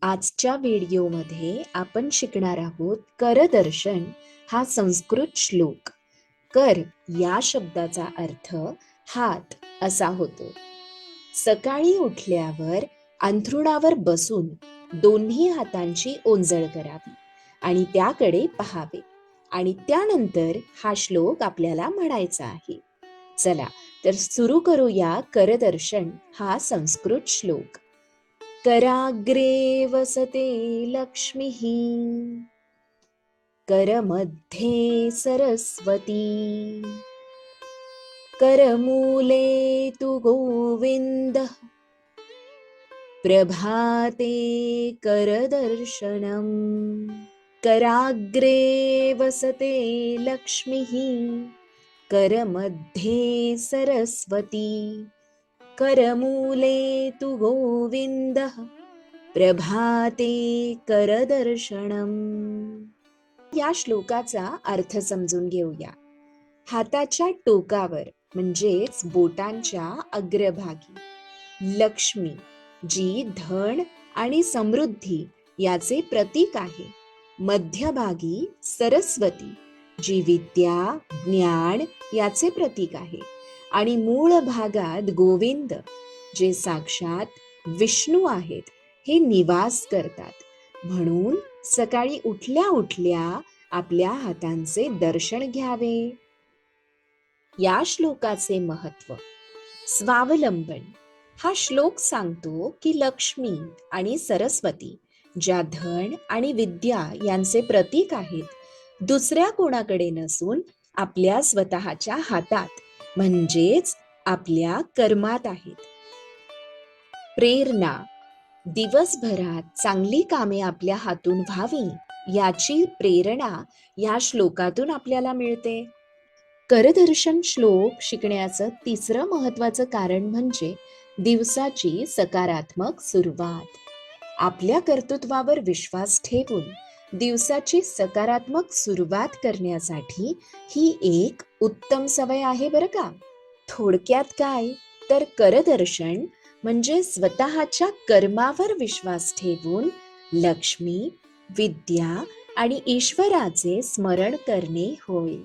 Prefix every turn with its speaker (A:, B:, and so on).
A: आजच्या व्हिडिओमध्ये आपण शिकणार आहोत करदर्शन हा संस्कृत श्लोक. कर या शब्दाचा अर्थ हात असा होतो. सकाळी उठल्यावर अंथरुणावर बसून दोन्ही हातांची ओंजळ करावी आणि त्याकडे पहावे आणि त्यानंतर हा श्लोक आपल्याला म्हणायचा आहे. चला तर सुरू करूया करदर्शन हा संस्कृत श्लोक. कराग्रे वसते लक्ष्मीः करमध्ये सरस्वती करमूले तु गोविन्दः प्रभाते करदर्शनम्. कराग्रे वसते लक्ष्मीः करमध्ये सरस्वती करमूले तु गोविन्दः प्रभाते करदर्शनम्. या श्लोकाचा अर्थ समजून घेऊया. हाताच्या टोकावर म्हणजेच बोटांच्या अग्रभागी लक्ष्मी, जी धन आणि समृद्धी याचे प्रतीक आहे. मध्यभागी सरस्वती, जी विद्या, ज्ञान याचे प्रतीक आहे. आणि मूळ भागात गोविंद, जे साक्षात विष्णू आहेत, हे निवास करतात. म्हणून सकाळी उठल्या उठल्या आपल्या हातांचे दर्शन घ्यावे. या श्लोकाचे महत्व. स्वावलंबन. हा श्लोक सांगतो की लक्ष्मी आणि सरस्वती, ज्या धन आणि विद्या यांचे प्रतीक आहेत, दुसऱ्या कोणाकडे नसून आपल्या स्वतःच्या हातात म्हणजेच आपल्या कर्मात आहेत. प्रेरणा. दिवसभरात चांगली कामे आपल्या हातून व्हावी याची प्रेरणा या श्लोकातून आपल्याला मिळते. करदर्शन श्लोक शिकण्याचं तिसरं महत्वाचं कारण म्हणजे दिवसाची सकारात्मक सुरुवात. आपल्या कर्तृत्वावर विश्वास ठेवून दिवसाची सकारात्मक सुरुवात करण्यासाठी ही एक उत्तम सवय आहे बरं का. थोडक्यात काय तर करदर्शन म्हणजे स्वतःच्या कर्मावर विश्वास ठेवून लक्ष्मी, विद्या आणि ईश्वराचे स्मरण करणे होय.